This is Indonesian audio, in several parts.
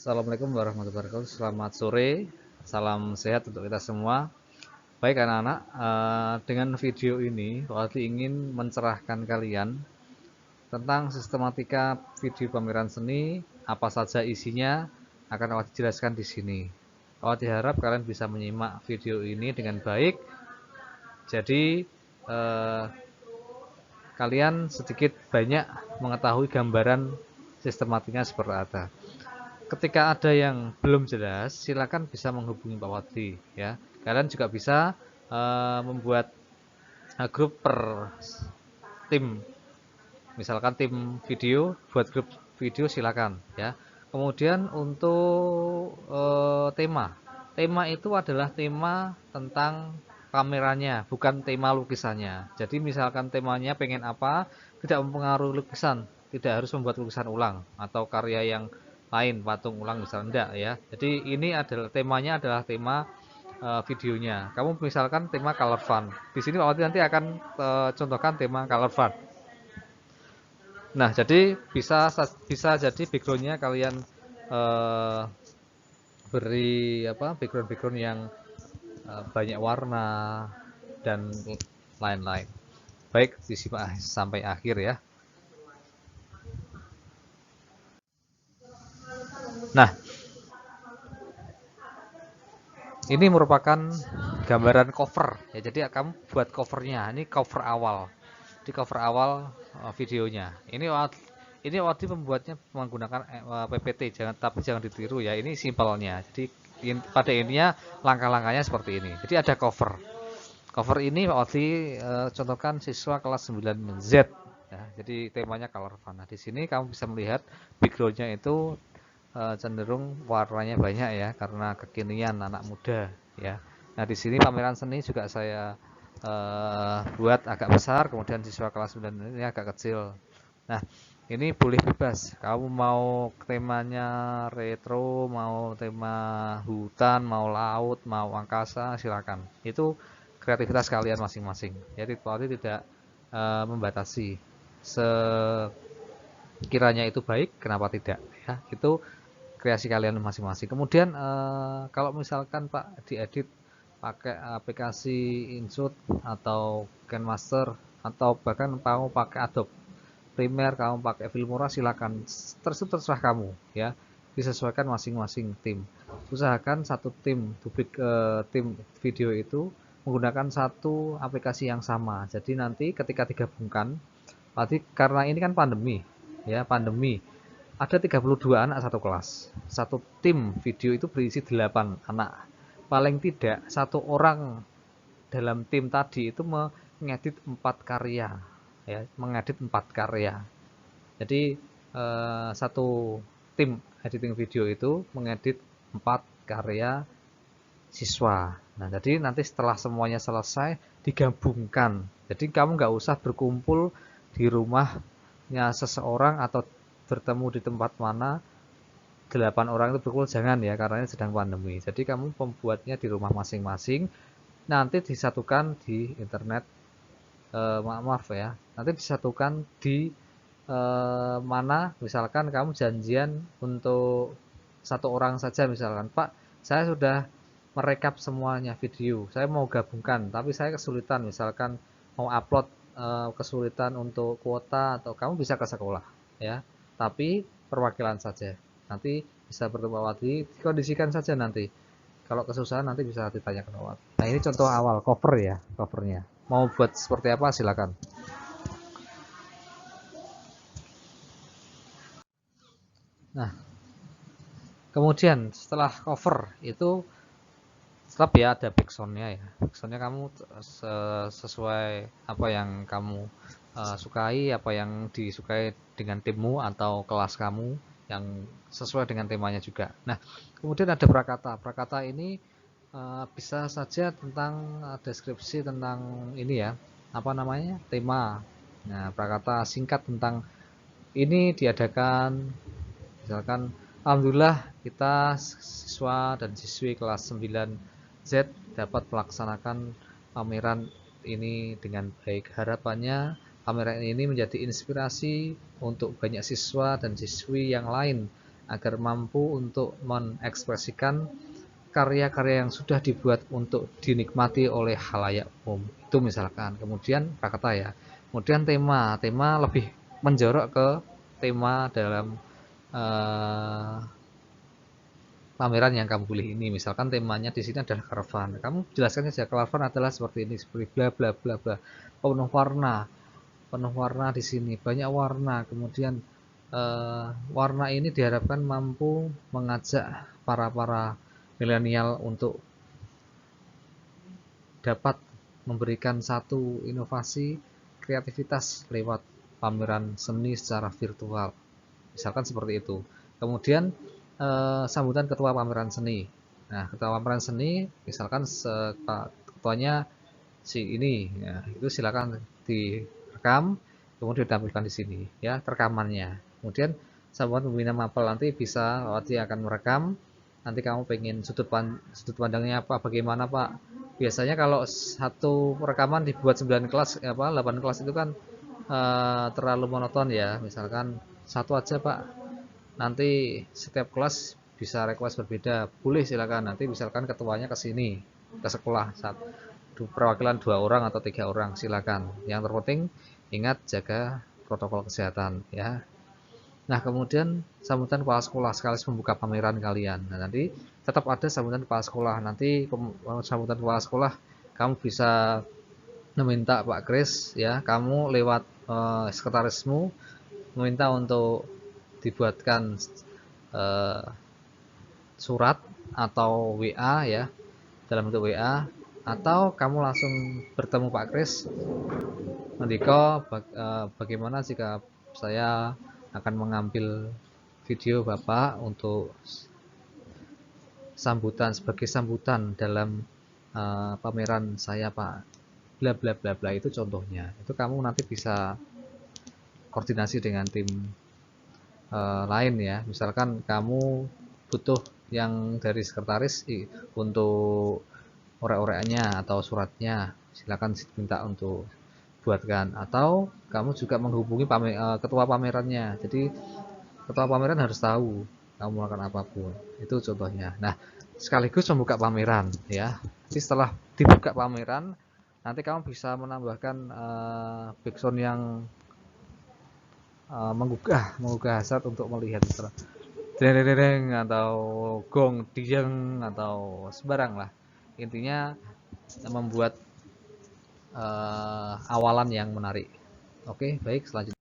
Assalamualaikum warahmatullahi wabarakatuh. Selamat sore, salam sehat untuk kita semua. Baik anak-anak, dengan video ini Wati ingin mencerahkan kalian tentang sistematika video pameran seni, apa saja isinya akan Wati jelaskan di sini. Wati harap kalian bisa menyimak video ini dengan baik. Jadi kalian sedikit banyak mengetahui gambaran sistematiknya seperti apa. Ketika ada yang belum jelas, silakan bisa menghubungi Pak Wadi ya. Kalian juga bisa membuat grup per tim. Misalkan tim video, buat grup video silakan ya. Kemudian untuk tema itu adalah tema tentang kameranya, bukan tema lukisannya. Jadi misalkan temanya pengen apa, tidak mempengaruhi lukisan, tidak harus membuat lukisan ulang atau karya yang lain, patung ulang misalnya enggak ya. Jadi ini adalah temanya adalah tema videonya. Kamu misalkan tema color fun. Di sini Pak Wati nanti akan contohkan tema color fun. Nah, jadi bisa jadi backgroundnya kalian eh, beri apa background yang banyak warna dan lain-lain. Baik, disimak sampai akhir ya. Nah, ini merupakan gambaran cover ya. Jadi kamu buat covernya. Ini cover awal. Di cover awal videonya. Ini waktu membuatnya menggunakan PPT, jangan ditiru ya. Ini simpelnya. Jadi pada intinya langkah-langkahnya seperti ini. Jadi ada cover. Cover ini waktu contohkan siswa kelas 9Z ya. Jadi temanya color fun. Nah, di sini kamu bisa melihat backgroundnya itu cenderung warnanya banyak ya karena kekinian anak muda ya. Nah, di sini pameran seni juga saya buat agak besar, kemudian siswa kelas 9 ini agak kecil. Nah, ini boleh bebas. Kamu mau temanya retro, mau tema hutan, mau laut, mau angkasa, silakan. Itu kreativitas kalian masing-masing. Jadi Polri tidak membatasi. Sekiranya itu baik, kenapa tidak? Ya, itu kreasi kalian masing-masing. Kemudian kalau misalkan Pak diedit pakai aplikasi InShot atau KineMaster atau bahkan kamu pakai Adobe Premiere, kamu pakai Filmora, silakan. Terserah kamu ya. Disesuaikan masing-masing tim. Usahakan satu tim video itu menggunakan satu aplikasi yang sama. Jadi nanti ketika digabungkan, berarti karena ini kan pandemi, ya pandemi ada 32 anak satu kelas. Satu tim video itu berisi 8 anak. Paling tidak satu orang dalam tim tadi itu mengedit 4 karya, ya, mengedit 4 karya. Jadi satu tim editing video itu mengedit 4 karya siswa. Nah, jadi nanti setelah semuanya selesai digabungkan. Jadi kamu nggak usah berkumpul di rumahnya seseorang atau bertemu di tempat mana 8 orang itu berkumpul, jangan ya, karena ini sedang pandemi. Jadi kamu membuatnya di rumah masing-masing, nanti disatukan di internet, maaf ya, nanti disatukan di mana misalkan kamu janjian untuk satu orang saja, misalkan Pak saya sudah merekap semuanya video, saya mau gabungkan tapi saya kesulitan, misalkan mau upload kesulitan untuk kuota, atau kamu bisa ke sekolah ya, tapi perwakilan saja, nanti bisa bertemu Wati, dikondisikan saja, nanti kalau kesusahan nanti bisa ditanyakan Wati. Nah, ini contoh awal cover ya, covernya mau buat seperti apa silakan. Nah, kemudian setelah cover itu tetap ya ada backsoundnya ya. Backsoundnya kamu sesuai apa yang kamu sukai, apa yang disukai dengan timmu atau kelas kamu, yang sesuai dengan temanya juga. Nah, kemudian ada prakata. Prakata ini bisa saja tentang deskripsi tentang ini ya, apa namanya, tema. Nah, prakata singkat tentang ini diadakan. Misalkan, alhamdulillah kita siswa dan siswi kelas 9Z dapat melaksanakan pameran ini dengan baik. Harapannya pameran ini menjadi inspirasi untuk banyak siswa dan siswi yang lain agar mampu untuk mengekspresikan karya-karya yang sudah dibuat untuk dinikmati oleh khalayak umum. Itu misalkan. Kemudian prakata ya. Kemudian tema lebih menjorok ke tema dalam eh, pameran yang kamu pilih ini. Misalkan temanya di sini adalah karavan. Kamu jelaskan saja karavan adalah seperti ini, seperti bla bla bla bla. Penuh warna di sini, banyak warna. Kemudian warna ini diharapkan mampu mengajak para milenial untuk dapat memberikan satu inovasi kreativitas lewat pameran seni secara virtual. Misalkan seperti itu. Kemudian sambutan ketua pameran seni. Nah, ketua pameran seni misalkan ketuanya si ini, ya, itu silakan direkam, kemudian ditampilkan di sini, ya, rekamannya. Kemudian sambutan pembina mapel nanti bisa dia akan merekam. Nanti kamu pengen sudut pandangnya apa, bagaimana Pak? Biasanya kalau satu rekaman dibuat 9 kelas, 8 kelas itu kan terlalu monoton ya. Misalkan satu aja Pak, nanti setiap kelas bisa request berbeda, boleh silakan. Nanti misalkan ketuanya ke sini ke sekolah, perwakilan 2 orang atau 3 orang silakan. Yang terpenting ingat jaga protokol kesehatan ya. Nah, kemudian sambutan kepala sekolah sekaligus membuka pameran kalian. Nah, nanti tetap ada sambutan kepala sekolah. Nanti sambutan kepala sekolah kamu bisa meminta Pak Kris ya, kamu lewat sekretarismu meminta untuk dibuatkan eh, surat atau WA ya, dalam bentuk WA, atau kamu langsung bertemu Pak Kris Mendiko, bagaimana jika saya akan mengambil video Bapak untuk sebagai sambutan dalam pameran saya Pak, bla bla bla bla. Itu contohnya. Itu kamu nanti bisa koordinasi dengan tim lain ya. Misalkan kamu butuh yang dari sekretaris untuk orek-oreknya atau suratnya, silakan minta untuk buatkan. Atau kamu juga menghubungi ketua pamerannya. Jadi ketua pameran harus tahu kamu melakukan apapun. Itu contohnya. Nah, sekaligus membuka pameran ya. Jadi setelah dibuka pameran, nanti kamu bisa menambahkan background yang menggugah hasrat untuk melihat dereng atau gong dieng atau sebarang lah. Intinya membuat awalan yang menarik. Oke, baik, selanjutnya.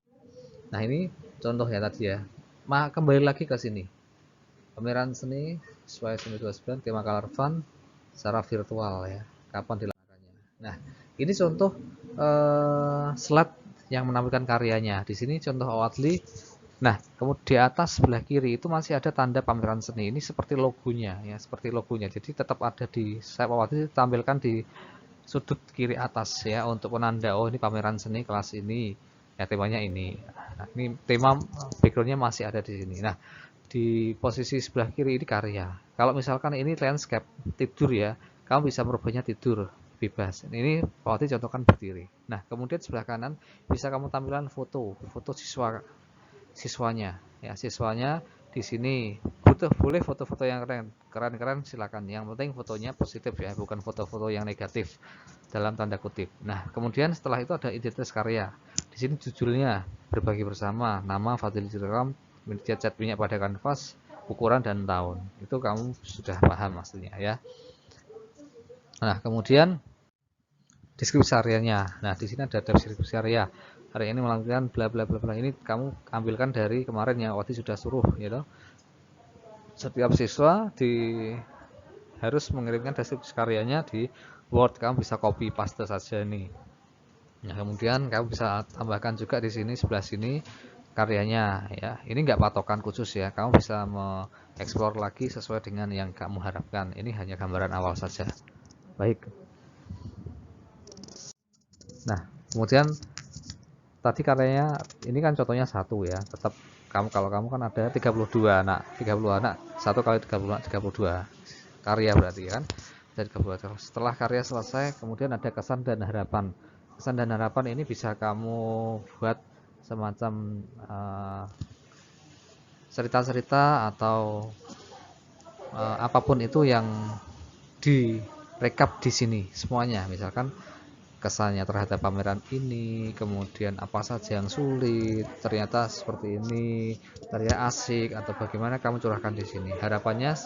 Nah, ini contoh ya tadi ya. Kembali lagi ke sini. Pameran seni sesuai seni 29 tema color fun secara virtual ya. Kapan dilakukannya? Nah, ini contoh slide yang menampilkan karyanya. Di sini contoh Awatli. Nah, kemudian di atas sebelah kiri itu masih ada tanda pameran seni. Ini seperti logonya ya, seperti logonya. Jadi tetap ada di saya Awatli ditampilkan di sudut kiri atas ya untuk penanda, oh ini pameran seni kelas ini ya, temanya ini. Nah, ini tema backgroundnya masih ada di sini. Nah, di posisi sebelah kiri ini karya. Kalau misalkan ini landscape tidur ya, kamu bisa merubahnya tidur bebas. Ini Pak contohkan berdiri. Nah, kemudian sebelah kanan bisa kamu tampilkan foto siswanya ya, siswanya di sini boleh foto-foto yang keren silakan. Yang penting fotonya positif ya, bukan foto-foto yang negatif dalam tanda kutip. Nah, kemudian setelah itu ada identitas karya. Di sini judulnya berbagi bersama, nama Fadil Jiram, cat minyak pada kanvas, ukuran dan tahun. Itu kamu sudah paham maksudnya ya. Nah, kemudian deskripsi areanya. Nah, di sini ada deskripsi area. Hari ini melakukan bla bla bla bla. Ini kamu ambilkan dari kemarin yang waktu sudah suruh gitu. Setiap siswa harus mengirimkan deskripsi karyanya di Word. Kamu bisa copy paste saja nih. Nah, kemudian kamu bisa tambahkan juga di sini sebelah sini karyanya ya. Ini enggak patokan khusus ya. Kamu bisa mengeksplor lagi sesuai dengan yang kamu harapkan. Ini hanya gambaran awal saja. Baik. Nah, kemudian tadi karyanya ini kan contohnya satu ya. Tetap kalau kamu kan ada 32 anak. 30 anak 1 kali 30 anak 32 karya berarti kan. Dari 32. Setelah karya selesai, kemudian ada kesan dan harapan. Kesan dan harapan ini bisa kamu buat semacam cerita-cerita atau apapun itu yang direkap di sini semuanya, misalkan kesannya terhadap pameran ini, kemudian apa saja yang sulit, ternyata seperti ini, ternyata asik atau bagaimana, kamu curahkan di sini. Harapan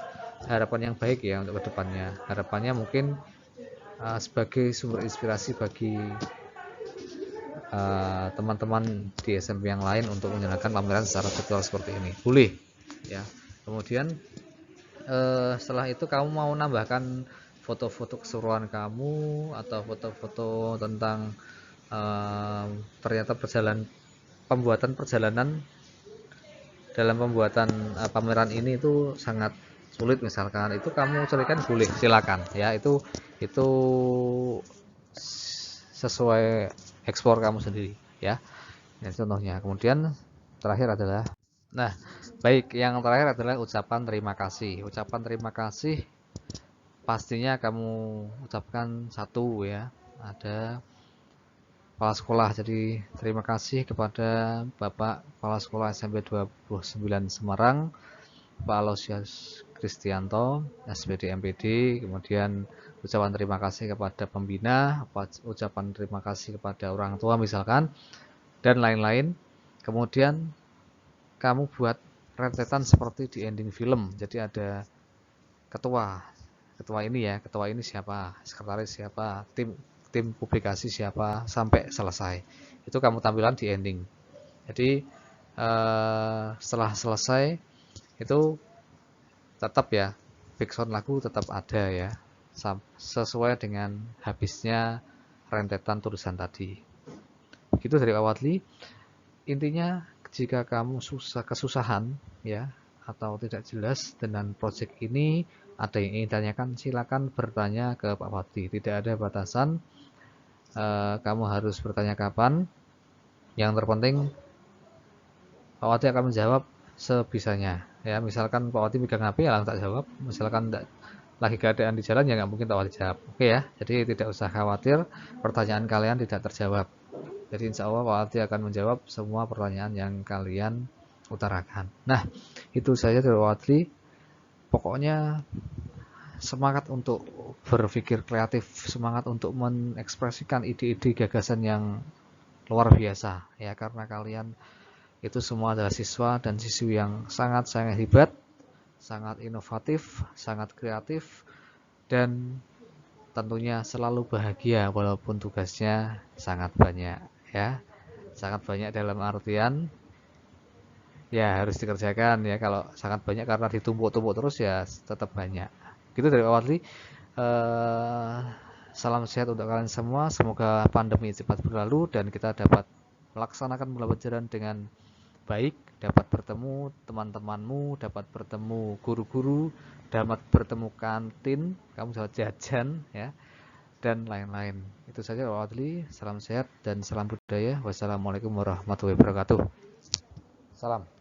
yang baik ya untuk kedepannya. Harapannya mungkin sebagai sumber inspirasi bagi teman-teman di SMP yang lain untuk menjalankan pameran secara virtual seperti ini. Boleh ya. Kemudian setelah itu kamu mau nambahkan foto-foto keseruan kamu atau foto-foto tentang ternyata pembuatan perjalanan dalam pembuatan pameran ini itu sangat sulit misalkan, itu kamu cerikan, boleh, silakan ya, itu sesuai ekspor kamu sendiri ya. Ya, contohnya. Kemudian terakhir adalah, nah, baik, yang terakhir adalah ucapan terima kasih. Ucapan terima kasih pastinya kamu ucapkan satu ya. Ada kepala sekolah. Jadi terima kasih kepada Bapak Kepala Sekolah SMP 29 Semarang, Pak Alosius Kristianto, SPD MPD. Kemudian ucapan terima kasih kepada pembina, ucapan terima kasih kepada orang tua misalkan, dan lain-lain. Kemudian kamu buat rentetan seperti di ending film. Jadi ada ketua ini siapa, sekretaris siapa, tim publikasi siapa, sampai selesai. Itu kamu tampilkan di ending. Jadi setelah selesai itu tetap ya, background lagu tetap ada ya, sesuai dengan habisnya rentetan tulisan tadi. Begitu dari Pak Wadli. Intinya, jika kamu kesusahan ya, atau tidak jelas dengan project ini, ada yang ingin ditanyakan, silakan bertanya ke Pak Wadli. Tidak ada batasan, kamu harus bertanya kapan. Yang terpenting Pak Wadli akan menjawab sebisanya ya. Misalkan Pak Wadli megang HP, ya tak jawab. Misalkan lagi keadaan di jalan, ya nggak mungkin Pak Wadli jawab. Oke ya, jadi tidak usah khawatir pertanyaan kalian tidak terjawab. Jadi insya Allah Pak Wadli akan menjawab semua pertanyaan yang kalian utarakan. Nah, itu saja dari Pak Wadli. Pokoknya semangat untuk berpikir kreatif, semangat untuk mengekspresikan ide-ide gagasan yang luar biasa ya, karena kalian itu semua adalah siswa dan siswi yang sangat-sangat hebat, sangat inovatif, sangat kreatif, dan tentunya selalu bahagia walaupun tugasnya sangat banyak ya. Sangat banyak dalam artian ya harus dikerjakan ya. Kalau sangat banyak karena ditumpuk-tumpuk terus ya tetap banyak. Gitu dari Pak Wadli. Salam sehat untuk kalian semua. Semoga pandemi cepat berlalu dan kita dapat melaksanakan pembelajaran dengan baik, dapat bertemu teman-temanmu, dapat bertemu guru-guru, dapat bertemu kantin, kamu bisa jajan ya, dan lain-lain. Itu saja Pak Wadli. Salam sehat dan salam budaya. Wassalamualaikum warahmatullahi wabarakatuh. Salam.